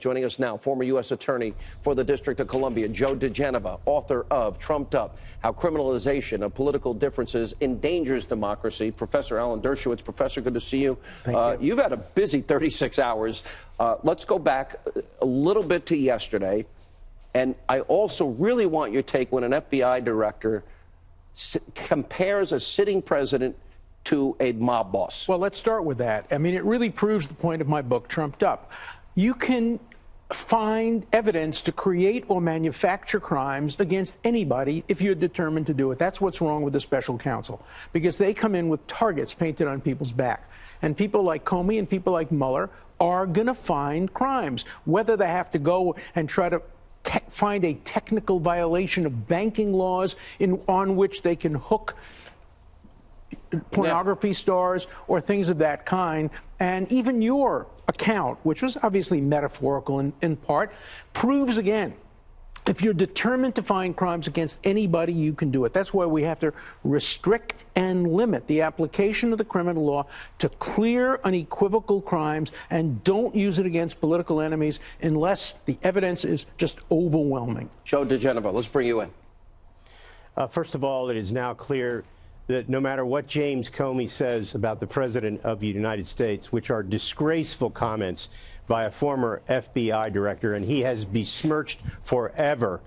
Joining us now, former U.S. Attorney for the District of Columbia, Joe diGenova, author of Trumped Up, How Criminalization of Political Differences Endangers Democracy. Professor Alan Dershowitz. Professor, good to see you. Thank you. You've had a busy 36 hours. Let's go back a little bit to yesterday. And I also really want your take when an FBI director compares a sitting president to a mob boss. Well, let's start with that. I mean, it really proves the point of my book, Trumped Up. You can find evidence to create or manufacture crimes against anybody if you're determined to do it. That's what's wrong with the special counsel, because they come in with targets painted on people's back. And people like Comey and people like Mueller are going to find crimes, whether they have to go and try to find a technical violation of banking laws on which they can hook pornography stars or things of that kind. And even your account, which was obviously metaphorical in part, proves again, if you're determined to find crimes against anybody, you can do it. That's why we have to restrict and limit the application of the criminal law to clear, unequivocal crimes, and don't use it against political enemies unless the evidence is just overwhelming. Joe diGenova, let's bring you in. First of all, it is now clear that no matter what James Comey says about the President of the United States, which are disgraceful comments by a former FBI director, and he has besmirched forever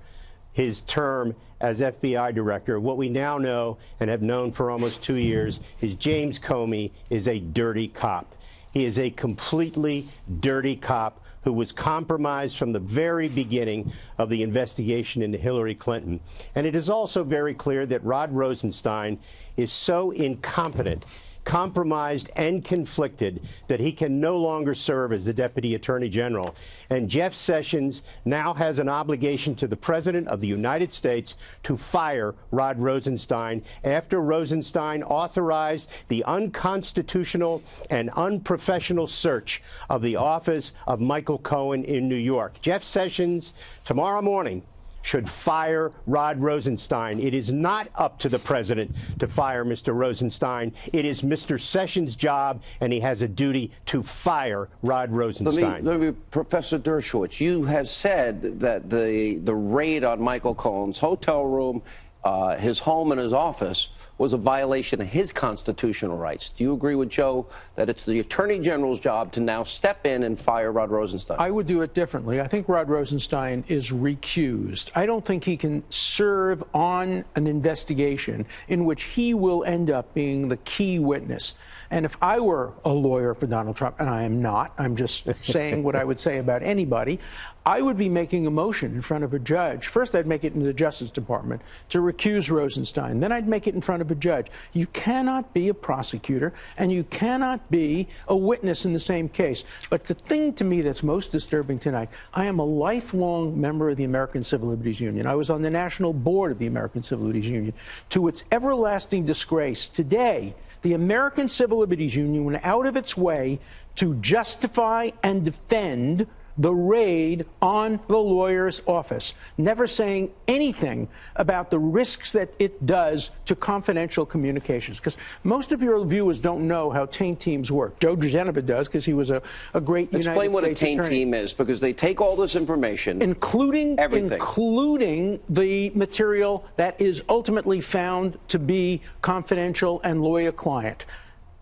his term as FBI director, what we now know and have known for almost 2 years is James Comey is a dirty cop. He is a completely dirty cop who was compromised from the very beginning of the investigation into Hillary Clinton. And it is also very clear that Rod Rosenstein is so incompetent, compromised, and conflicted that he can no longer serve as the Deputy Attorney General. And Jeff Sessions now has an obligation to the President of the United States to fire Rod Rosenstein after Rosenstein authorized the unconstitutional and unprofessional search of the office of Michael Cohen in New York. Jeff Sessions, tomorrow morning, should fire Rod Rosenstein. It is not up to the president to fire Mr. Rosenstein. It is Mr. Sessions' job, and he has a duty to fire Rod Rosenstein. Let me, Professor Dershowitz, you have said that the raid on Michael Cohen's hotel room, his home and his office was a violation of his constitutional rights. Do you agree with Joe that it's the Attorney General's job to now step in and fire Rod Rosenstein? I would do it differently. I think Rod Rosenstein is recused. I don't think he can serve on an investigation in which he will end up being the key witness. And if I were a lawyer for Donald Trump, and I am not, I'm just saying what I would say about anybody, I would be making a motion in front of a judge. First, I'd make it in the Justice Department to recuse Rosenstein. Then I'd make it in front of a judge. You cannot be a prosecutor, and you cannot be a witness in the same case. But the thing to me that's most disturbing tonight, I am a lifelong member of the American Civil Liberties Union. I was on the national board of the American Civil Liberties Union. To its everlasting disgrace, today, the American Civil Liberties Union went out of its way to justify and defend the raid on the lawyer's office, never saying anything about the risks that it does to confidential communications. Because most of your viewers don't know how taint teams work. Joe diGenova does, because he was a great United States attorney. Explain what a taint team is, because they take all this information, including everything, including the material that is ultimately found to be confidential and lawyer-client.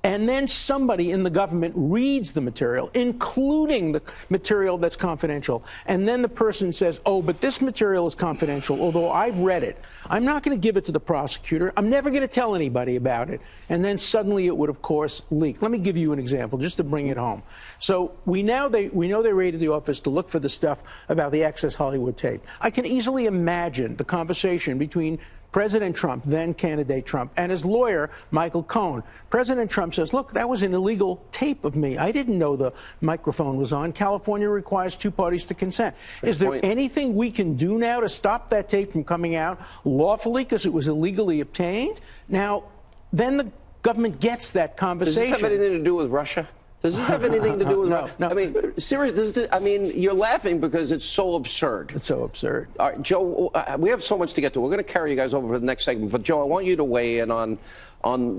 And then somebody in the government reads the material, including the material that's confidential. And then the person says, oh, but this material is confidential, although I've read it. I'm not going to give it to the prosecutor. I'm never going to tell anybody about it. And then suddenly it would, of course, leak. Let me give you an example, just to bring it home. So we know they raided the office to look for the stuff about the Access Hollywood tape. I can easily imagine the conversation between President Trump, then candidate Trump, and his lawyer, Michael Cohen. President Trump says, look, that was an illegal tape of me. I didn't know the microphone was on. California requires 2 parties to consent. Is there anything we can do now to stop that tape from coming out lawfully because it was illegally obtained? Now, then the government gets that conversation. Does this have anything to do with Russia? Does this have anything to do with Russia? No. I mean, seriously, I mean, you're laughing because it's so absurd. It's so absurd. All right, Joe, we have so much to get to. We're going to carry you guys over for the next segment. But, Joe, I want you to weigh in on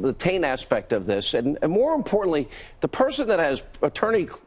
the taint aspect of this. And more importantly, the person that has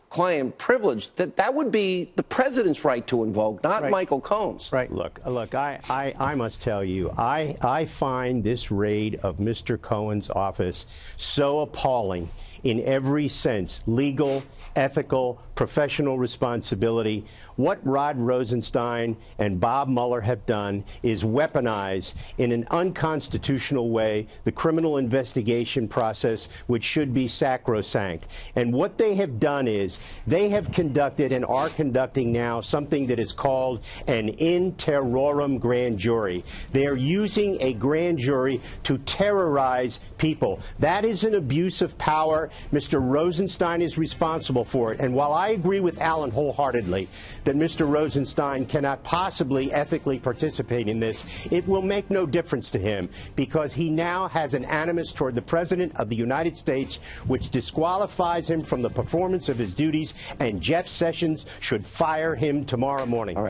attorney-client privilege, that would be the president's right to invoke, not Right. Michael Cohen's. Right. Look, I must tell you, I find this raid of Mr. Cohen's office so appalling in every sense, legal, ethical, professional responsibility. What Rod Rosenstein and Bob Mueller have done is weaponize in an unconstitutional way the criminal investigation process, which should be sacrosanct. And what they have done is they have conducted and are conducting now something that is called an in terrorem grand jury. They are using a grand jury to terrorize people. That is an abuse of power. Mr. Rosenstein is responsible for it. And while I agree with Alan wholeheartedly that Mr. Rosenstein cannot possibly ethically participate in this, it will make no difference to him because he now has an animus toward the President of the United States, which disqualifies him from the performance of his duties, and Jeff Sessions should fire him tomorrow morning.